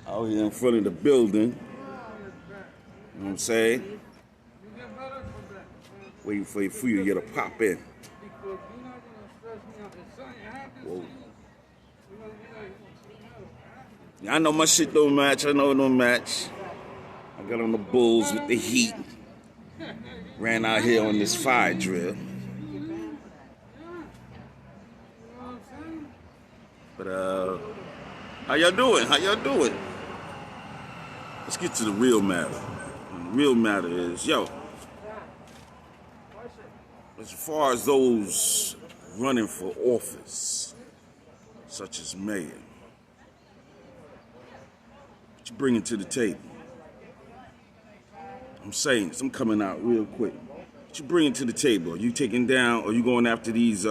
Out here in front of the building. You know what I'm saying? Waiting for your food to get a pop in. Whoa. Yeah, I know my shit don't match. I know it don't match. I got on the Bulls with the heat. Ran out here on this fire drill. But how y'all doing? How y'all doing? Let's get to the real matter. And the real matter is, as far as those running for office, such as mayor, what you bringing to the table? I'm saying, I'm coming out real quick. What you bringing to the table? Are you taking down, are you going after these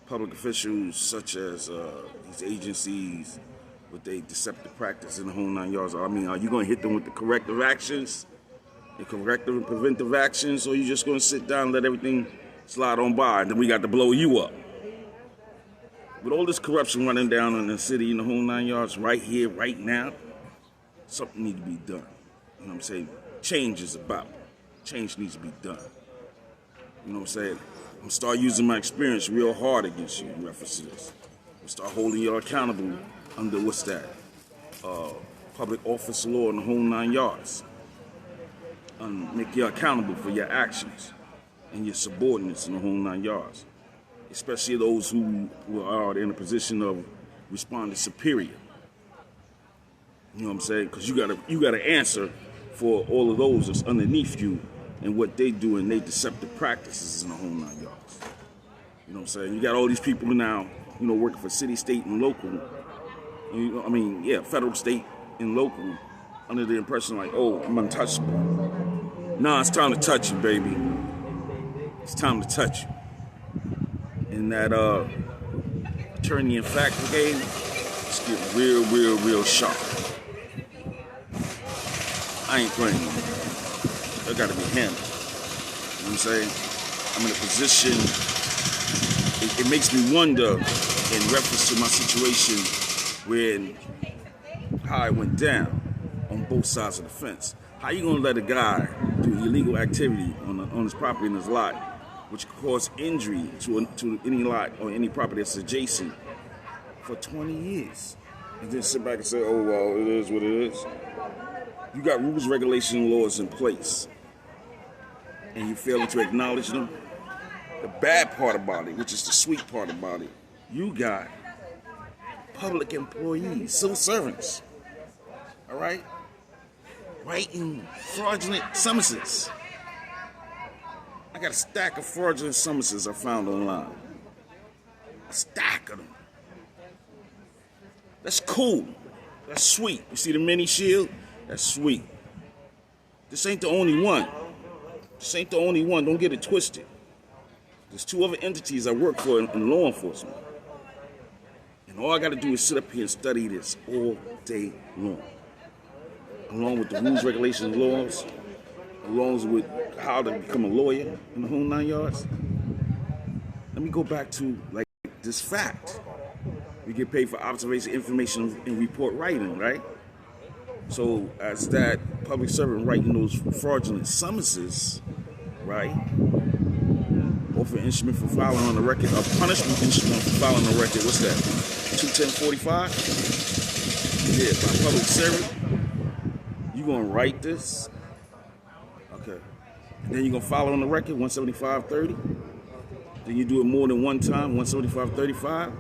public officials, such as these agencies with their deceptive practice in the whole 9 yards? I mean, are you going to hit them with the corrective actions, the corrective and preventive actions, or are you just going to sit down and let everything slide on by, and then we got to blow you up? With all this corruption running down in the city in the whole 9 yards right here, right now, something needs to be done. You know what I'm saying? Change is about. Change needs to be done. You know what I'm saying? I'm going to start using my experience real hard against you in reference to this. We'll start holding you accountable under, what's that? Public office law in the whole 9 yards. Make you accountable for your actions and your subordinates in the whole 9 yards. Especially those who are in a position of responding superior. You know what I'm saying? Because you gotta answer for all of those that's underneath you and what they do and their deceptive practices in the whole 9 yards. You know what I'm saying? You got all these people now, working for city, state, and local. Federal, state, and local, under the impression like, oh, I'm untouchable. Nah, it's time to touch you, baby. It's time to touch you. In that attorney in fact game, it's getting real sharp. I ain't playing no more. I gotta be handled. You know what I'm saying? I'm in a position, it makes me wonder in reference to my situation when how it went down on both sides of the fence. How you gonna let a guy do illegal activity on his property in his lot, which could cause injury to any lot or any property that's adjacent for 20 years, and then sit back and say, oh, well, it is what it is? You got rules, regulations, laws in place, and you failing to acknowledge them. The bad part about it, which is the sweet part about it, you got public employees, civil servants, all right, writing fraudulent summonses. I got a stack of fraudulent summonses I found online. A stack of them. That's cool. That's sweet. You see the mini shield? That's sweet. This ain't the only one. This ain't the only one. Don't get it twisted. There's 2 other entities I work for in law enforcement. And all I got to do is sit up here and study this all day long. Along with the rules, regulations, laws, along with how to become a lawyer in the whole 9 yards. Let me go back to this fact. We get paid for observation, information, and report writing, right? So as that public servant writing those fraudulent summonses, right? Offer instrument for filing on the record, a punishment instrument for filing on the record, what's that? 21045? Yeah, by public servant. You gonna write this? Okay. And then you're gonna file it on the record, 17530. Then you do it more than one time, 17535.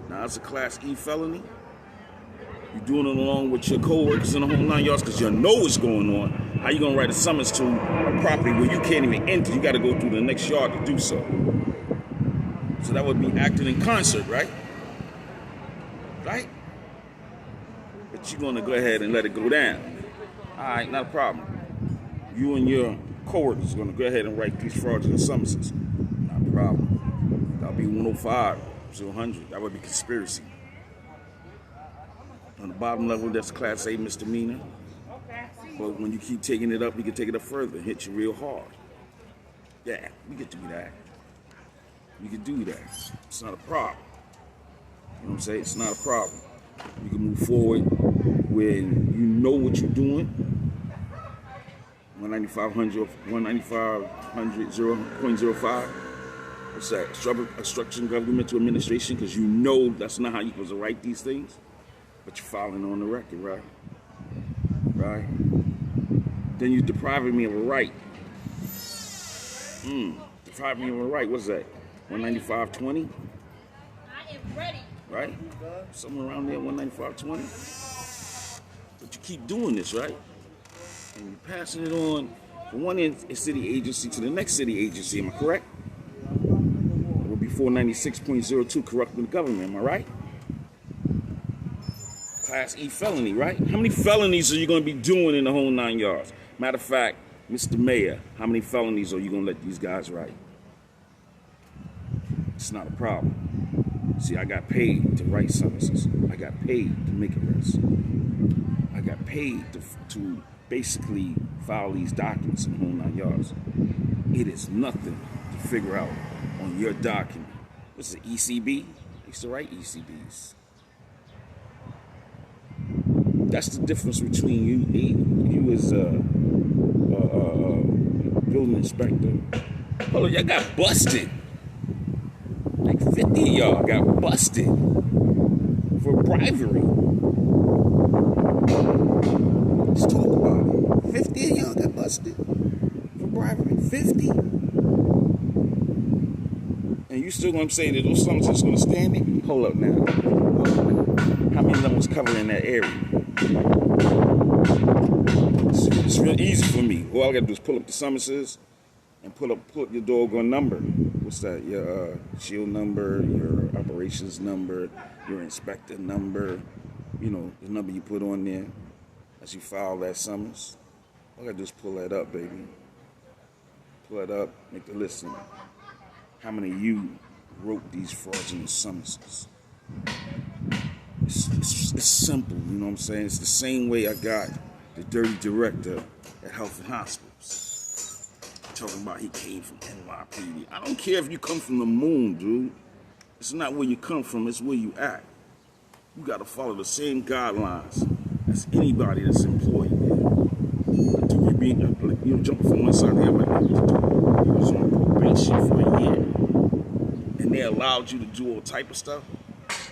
Now that's a Class E felony. You're doing it along with your co-workers in the whole 9 yards because you know what's going on. How you gonna write a summons to a property where you can't even enter? You gotta go through the next yard to do so. So that would be acting in concert, right? Right? But you're gonna go ahead and let it go down. All right, not a problem. You and your co-workers are gonna go ahead and write these fraudulent summonses. Not a problem. That'll be 105 to 100. That would be conspiracy. On the bottom level, that's Class A misdemeanor. But when you keep taking it up, you can take it up further and hit you real hard. Yeah, we can do that. We can do that. It's not a problem. You know what I'm saying? It's not a problem. You can move forward when you know what you're doing. 19500, 0.05. What's that? Obstruction of governmental administration, because you know that's not how you're supposed to write these things. But you're filing on the record, right? Right? Then you're depriving me of a right. Depriving me of a right. What's that? 195.20? I am ready. Right? Somewhere around there, 195.20. But you keep doing this, right? And you're passing it on from one city agency to the next city agency. Am I correct? It will be 496.02, corrupting the government. Am I right? Class E felony, right? How many felonies are you going to be doing in the whole 9 yards? Matter of fact, Mr. Mayor, how many felonies are you going to let these guys write? It's not a problem. See, I got paid to write summonses. I got paid to make arrests. I got paid to basically file these documents in the whole 9 yards. It is nothing to figure out on your document. What's it, ECB? I used to write ECBs. That's the difference between you as a building inspector. Hold on, y'all got busted. Like 50 of y'all got busted for bribery. Let's talk about it. 50 of y'all got busted for bribery. 50. And you still gonna say that those summonses gonna stand it? Hold up now. How many of them was covered in that area? It's real easy for me. All I gotta do is pull up the summonses and pull up your doggone number. What's that? Your shield number, your operations number, your inspector number, you know, the number you put on there as you file that summons. All I gotta do is pull that up, baby. Pull that up, make the list. How many of you wrote these fraudulent summonses? It's simple, you know what I'm saying? It's the same way I got the dirty director at Health and Hospitals. Talking about he came from NYPD. I don't care if you come from the moon, dude. It's not where you come from, it's where you at. You gotta follow the same guidelines as anybody that's employed there. You jumping from one side to the other. You was on probation for a year. And they allowed you to do all type of stuff.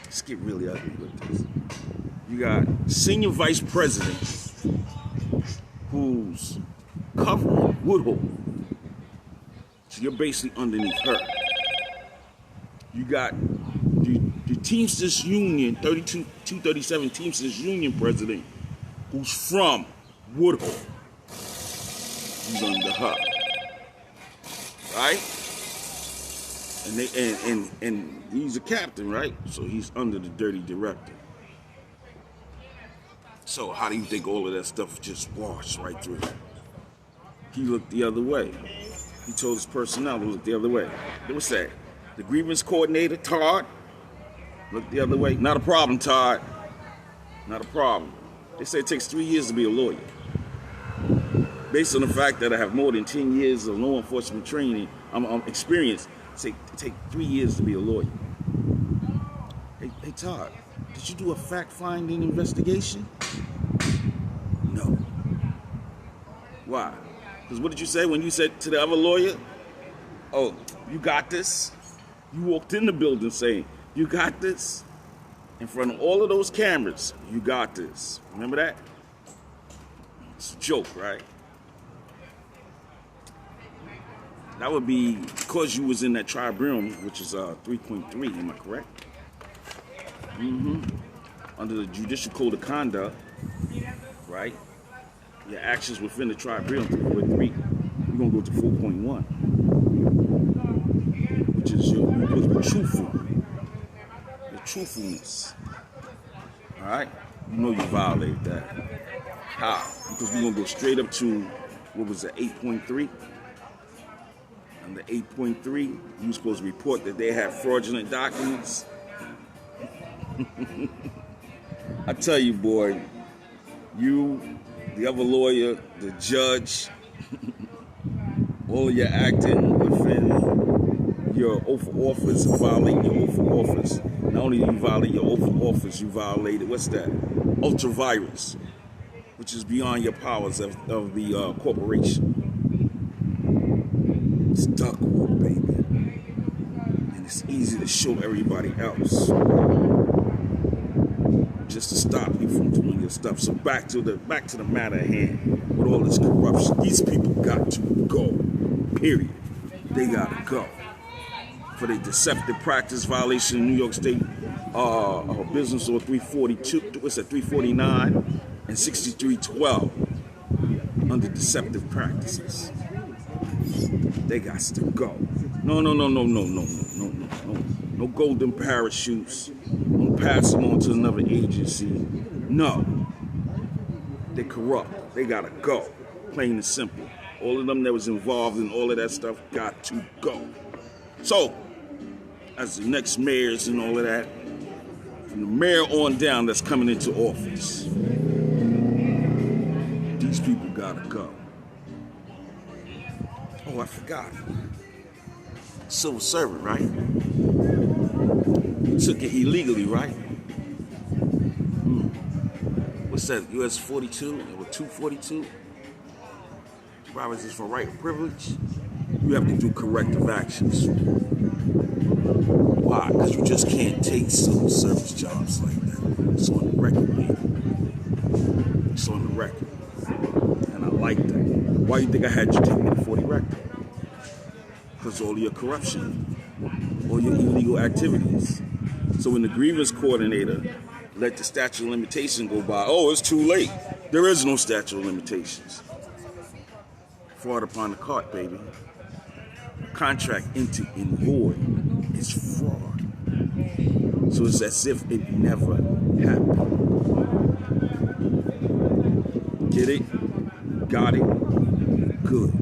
Let's get really ugly with this. You got senior vice president who's covering Woodhull. So you're basically underneath her. You got the Teamsters Union, 237 Teamsters Union president, who's from Woodhull. He's under her. Right? And he's a captain, right? So he's under the dirty director. So how do you think all of that stuff just washed right through him? He looked the other way. He told his personnel to look the other way. What's that? The grievance coordinator, Todd, looked the other way. Not a problem, Todd. Not a problem. They say it takes 3 years to be a lawyer. Based on the fact that I have more than 10 years of law enforcement training, I'm experienced. It take 3 years to be a lawyer. Hey, Todd, did you do a fact-finding investigation? No. Why? Because what did you say when you said to the other lawyer, oh, you got this? You walked in the building saying, you got this? In front of all of those cameras, you got this. Remember that? It's a joke, right? That would be because you was in that tribunal, which is 3.3, am I correct? Under the Judicial Code of Conduct, right? Your actions within the tribunal, 3.3, we're going to go to 4.1, which is your truthfulness. All right? You know you violated that. How? Because we're going to go straight up to, what was it, 8.3? Under 8.3, you were supposed to report that they had fraudulent documents. I tell you, boy, you, the other lawyer, the judge, all of your acting within your oath of office, violating your oath of office, Not only do you violate your oath of office, you violated, what's that? Ultra-virus, which is beyond your powers of the corporation. It's duck work, baby. And it's easy to show everybody else just to stop you from doing your stuff. So back to the matter at hand with all this corruption. These people got to go. Period. They gotta go. For the deceptive practice violation in New York State Business Law 342, what's that, 349 and 6312 under deceptive practices. They got to go. No golden parachutes. Don't pass them on to another agency. No. They're corrupt. They gotta go. Plain and simple. All of them that was involved in all of that stuff got to go. So, as the next mayors and all of that, from the mayor on down that's coming into office, these people gotta go. Oh, I forgot. Civil servant, right? You took it illegally, right? What's that? US 42 or 242? Robert is for right of privilege. You have to do corrective actions. Why? Because you just can't take civil service jobs like that. It's on the record, baby. It's on the record. And I like that. Why do you think I had you take me to 40 record? Because all of your corruption, all your illegal activities. So when the grievance coordinator let the statute of limitation go by, oh, it's too late. There is no statute of limitations. Fraud upon the cart, baby. Contract entered in void is fraud. So it's as if it never happened. Get it? Got it? Good.